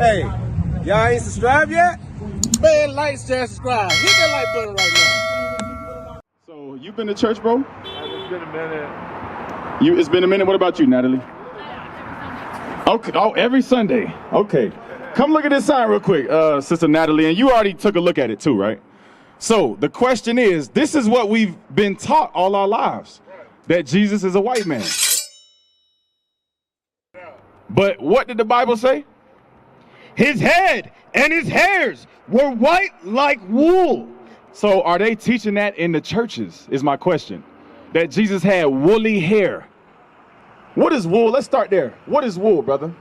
Hey, y'all ain't subscribed yet? Man, like, share, subscribe. Hit that like button right now. So, you been to church, bro? It's been a minute. It's been a minute. What about you, Natalie? Okay. Oh, every Sunday. Okay. Come look at this sign real quick, Sister Natalie. And you already took a look at it too, right? So, the question is, this is what we've been taught all our lives, that Jesus is a white man. But what did the Bible say? His head and his hairs were white like wool. So are they teaching that in the churches, is my question? That Jesus had woolly hair. What is wool? Let's start there. What is wool, brother?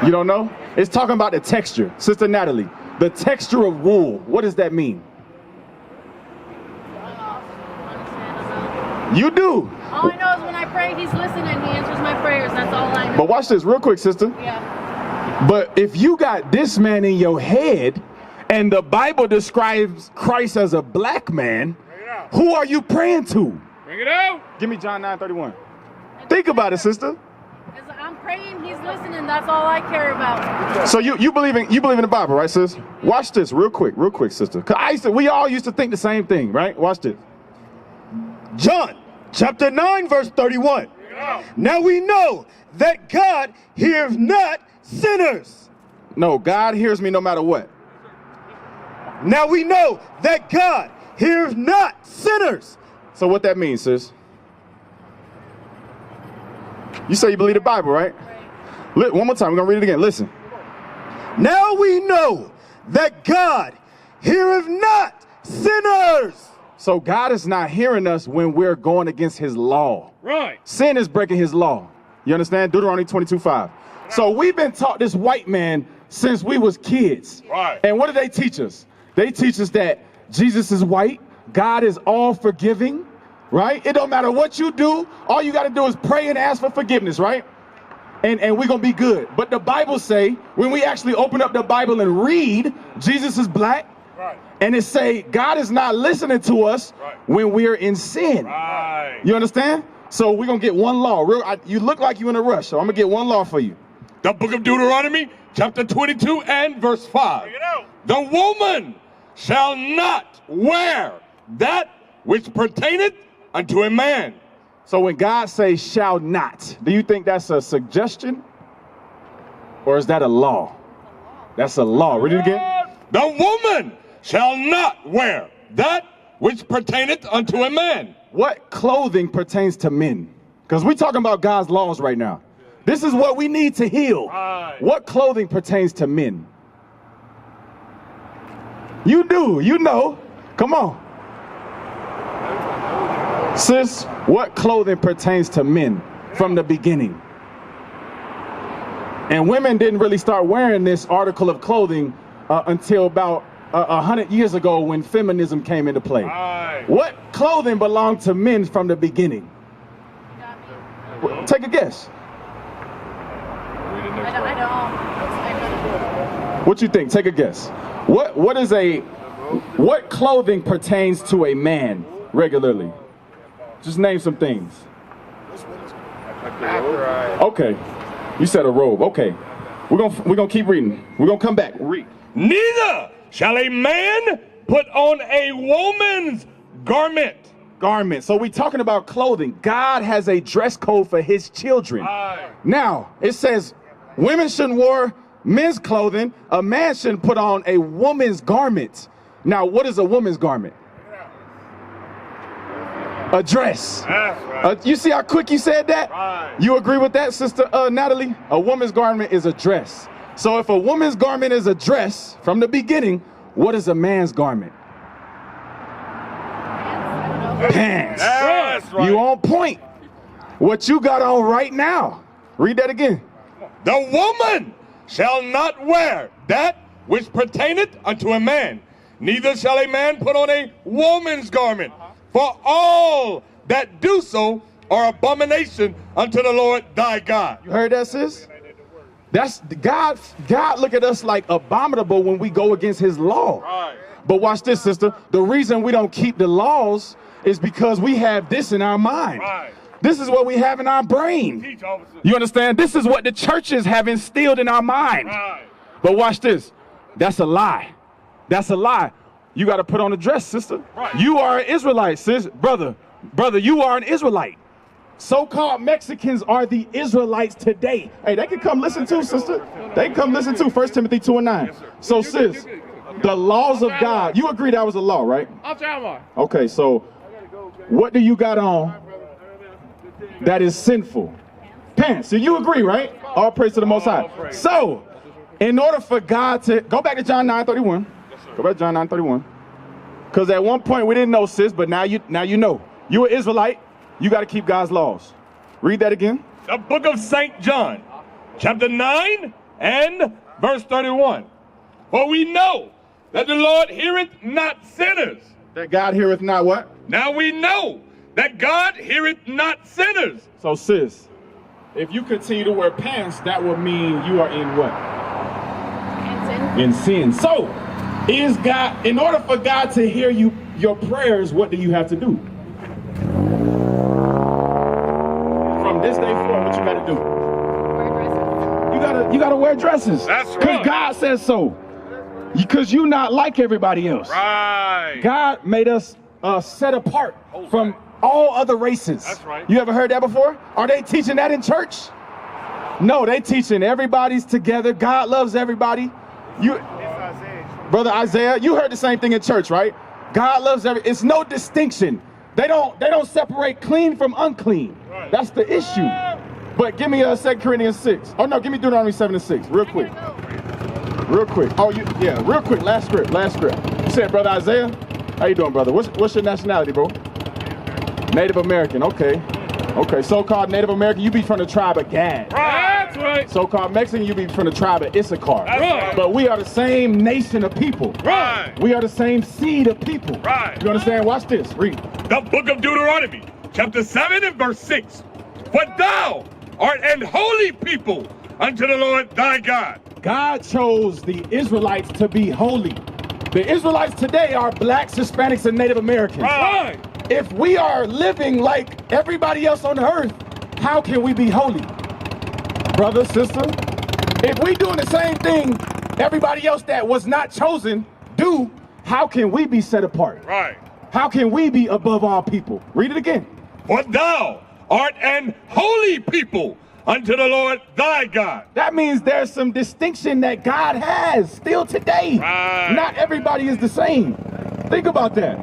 You don't know? It's talking about the texture. Sister Natalie, the texture of wool. What does that mean? You do. All I know is when I pray, he's listening. He answers my prayers. That's all I know. But watch this real quick, sister. Yeah. But if you got this man in your head and the Bible describes Christ as a black man, who are you praying to? Bring it out. Give me John 9:31. Think about it, sister. As I'm praying, he's listening. That's all I care about. So you believe in the Bible, right, sis? Watch this real quick, sister. Cause we all used to think the same thing, right? Watch this. John chapter 9 verse 31. Now we know that God hears not sinners. No, God hears me no matter what. Now we know that God hears not sinners. So what that means, sis? You say you believe the Bible, right? One more time, we're gonna read it again. Listen. Now we know that God heareth not sinners. So God is not hearing us when we're going against his law. Right. Sin is breaking his law. You understand? Deuteronomy 22:5. So we've been taught this white man since we was kids. Right. And what do they teach us? They teach us that Jesus is white. God is all forgiving, right? It don't matter what you do. All you got to do is pray and ask for forgiveness, right? And we're going to be good. But the Bible say, when we actually open up the Bible and read, Jesus is black. Right. And it say God is not listening to us when we're in sin. Right. You understand? So we're going to get one law. You look like you're in a rush, so I'm going to get one law for you. The book of Deuteronomy, chapter 22 and verse 5. Bring it out. The woman shall not wear that which pertaineth unto a man. So when God says shall not, do you think that's a suggestion? Or is that a law? That's a law. Read it again. The woman shall not wear that which pertaineth unto a man. What clothing pertains to men? Because we're talking about God's laws right now. This is what we need to heal. Right. What clothing pertains to men? You do. You know. Come on. Sis, what clothing pertains to men from the beginning? And women didn't really start wearing this article of clothing until about 100 years ago when feminism came into play. Right. What clothing belonged to men from the beginning? Take a guess. I don't. What you think? Take a guess. What clothing pertains to a man regularly? Just name some things. Okay. You said a robe. Okay. We're gonna keep reading. We're gonna come back. Read. Neither shall a man put on a woman's garment. Garment. So we're talking about clothing. God has a dress code for his children. Right. Now, it says women shouldn't wear men's clothing. A man shouldn't put on a woman's garment. Now, what is a woman's garment? A dress. That's right. You see how quick you said that? Right. You agree with that, Sister Natalie? A woman's garment is a dress. So if a woman's garment is a dress from the beginning, what is a man's garment? Pants. That's right. You on point. What you got on right now. Read that again. The woman shall not wear that which pertaineth unto a man, neither shall a man put on a woman's garment. For all that do so are abomination unto the Lord thy God. You heard that, sis? That's God. God look at us like abominable when we go against his law. Right. But watch this, sister. The reason we don't keep the laws is because we have this in our mind. Right. This is what we have in our brain. Teach, officer. You understand? This is what the churches have instilled in our mind. Right. But watch this. That's a lie. That's a lie. You got to put on a dress, sister. Right. You are an Israelite, sis. Brother, you are an Israelite. So-called Mexicans are the Israelites today. Hey, they can come listen too, sister. They can come listen too. 1 Timothy 2:9. So, sis, the laws of God, you agree that was a law, right? I'm trying more. Okay, so what do you got on that is sinful? Pants. So you agree, right? All praise to the Most High. So, in order for God to go back to John 9:31. Go back to John 9:31. Because at one point we didn't know, sis, but now you know. You're an Israelite. You got to keep God's laws. Read that again. The book of St. John, chapter 9 and verse 31. For we know that the Lord heareth not sinners. That God heareth not what? Now we know that God heareth not sinners. So, sis, if you continue to wear pants, that would mean you are in what? In sin. So, is God, in order for God to hear your prayers, what do you have to do? From this day forward, what you got to do? You gotta wear dresses. That's right. Because God says so. Because you're not like everybody else. Right. God made us set apart from all other races. That's right. You ever heard that before? Are they teaching that in church? No, they teaching everybody's together. God loves everybody. Brother Isaiah, you heard the same thing in church, right? God loves it's no distinction. They don't separate clean from unclean. Right. That's the issue. But give me 2 Corinthians 6. Oh no, give me Deuteronomy 7:6, real quick. Real quick. Oh, real quick. Last script. You said, Brother Isaiah? How you doing, brother? What's your nationality, bro? Native American. Okay. So-called Native American, you be from the tribe of Gad. Right. That's right. So-called Mexican, you be from the tribe of Issachar. That's right. But we are the same nation of people. Right. We are the same seed of people. Right. You understand? Watch this. Read. The book of Deuteronomy, chapter 7 and verse 6. For thou art an holy people unto the Lord thy God. God chose the Israelites to be holy. The Israelites today are blacks, Hispanics, and Native Americans. Right. If we are living like everybody else on the earth, how can we be holy? Brother, sister, if we doing the same thing everybody else that was not chosen do, how can we be set apart? Right. How can we be above all people? Read it again. For thou art an holy people unto the Lord thy God. That means there's some distinction that God has still today. Right. Not everybody is the same. Think about that.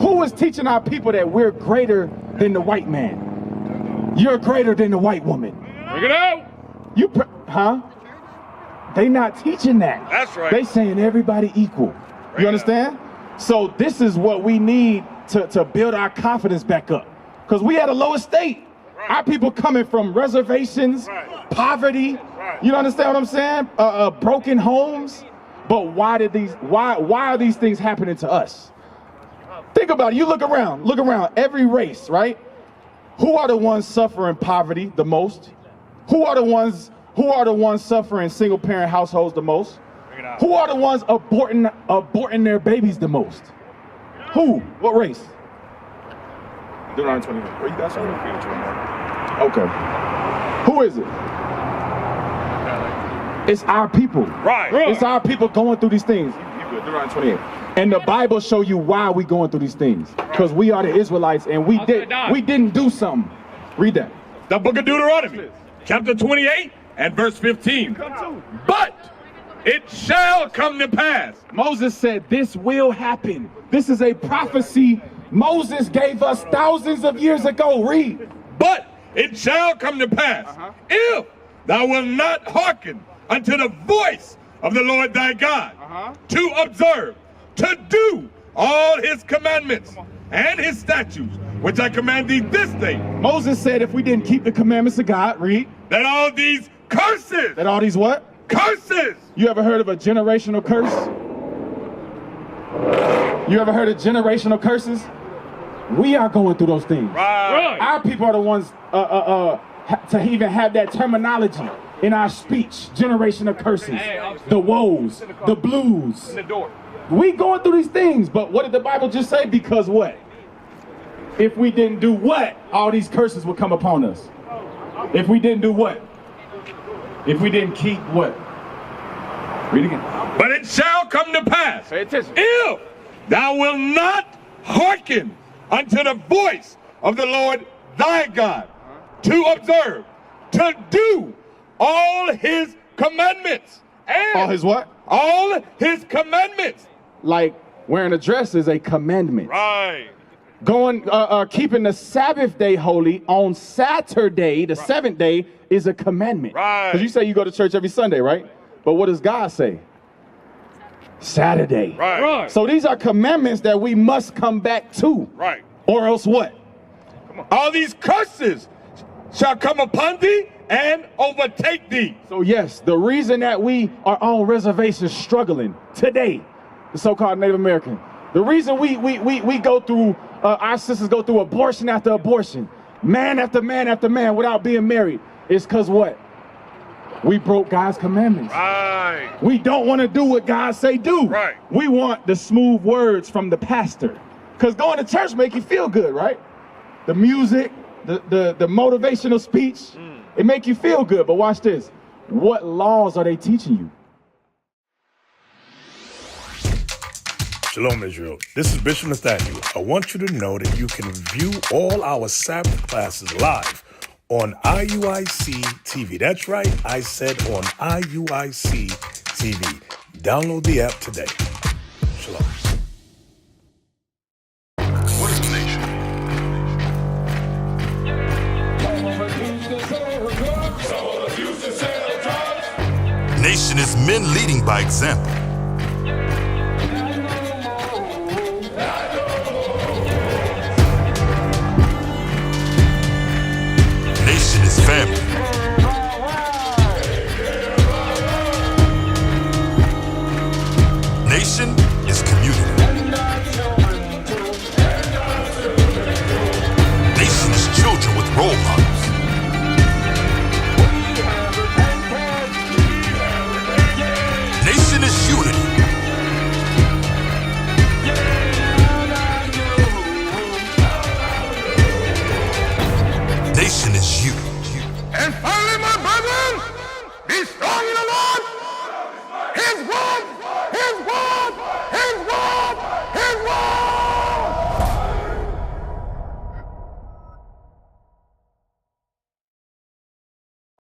Who is teaching our people that we're greater than the white man? You're greater than the white woman. Bring it out. They not teaching that. That's right. They saying everybody equal. You understand? So this is what we need to build our confidence back up. Because we at a lower state. Right. Our people coming from reservations, poverty. Right. You understand what I'm saying? Broken homes. But why are these things happening to us? Think about it. You look around. Every race, right? Who are the ones suffering poverty the most? Who are the ones suffering single parent households the most? Who are the ones aborting their babies the most? Who? What race? Deuteronomy 28. Where you guys from? Okay. Who is it? It's our people. Right. It's our people going through these things. Deuteronomy 28. And the Bible show you why we going through these things. Because we are the Israelites and we didn't do something. Read that. The book of Deuteronomy, chapter 28 and verse 15. But it shall come to pass. Moses said this will happen. This is a prophecy Moses gave us thousands of years ago. Read. But it shall come to pass if thou wilt not hearken unto the voice of the Lord thy God to observe, to do all his commandments and his statutes, which I command thee this day. Moses said if we didn't keep the commandments of God, read. That all these curses. That all these what? Curses. You ever heard of a generational curse? You ever heard of generational curses? We are going through those things. Right. Our people are the ones to even have that terminology in our speech. Generational curses, the woes, the blues. We going through these things, but what did the Bible just say? Because what? if we didn't do what? All these curses would come upon us. If we didn't do what? If we didn't keep what? Read again. But it shall come to pass, Pay attention. if thou wilt not hearken unto the voice of the Lord thy God, to observe, to do all his commandments. And All his what? all his commandments. Like wearing a dress is a commandment. Right. Going, keeping the Sabbath day holy on Saturday, the seventh day, is a commandment. Right. Because you say you go to church every Sunday, right? But what does God say? Saturday. Right. So these are commandments that we must come back to. Right. Or else what? All these curses shall come upon thee and overtake thee. So yes, the reason that we are on reservations struggling today, the so-called Native American, the reason we go through, our sisters go through abortion after abortion, man after man after man without being married, is because what? We broke God's commandments. Right. We don't want to do what God say do. Right. We want the smooth words from the pastor. Because going to church make you feel good, right? The music, the motivational speech, it make you feel good. But watch this. What laws are they teaching you? Shalom, Israel. This is Bishop Nathaniel. I want you to know that you can view all our Sabbath classes live on IUIC TV. That's right, I said on IUIC TV. Download the app today. Shalom. What is the nation? Nation is men leading by example. Nation is family. Nation is community. Nation is children with role models.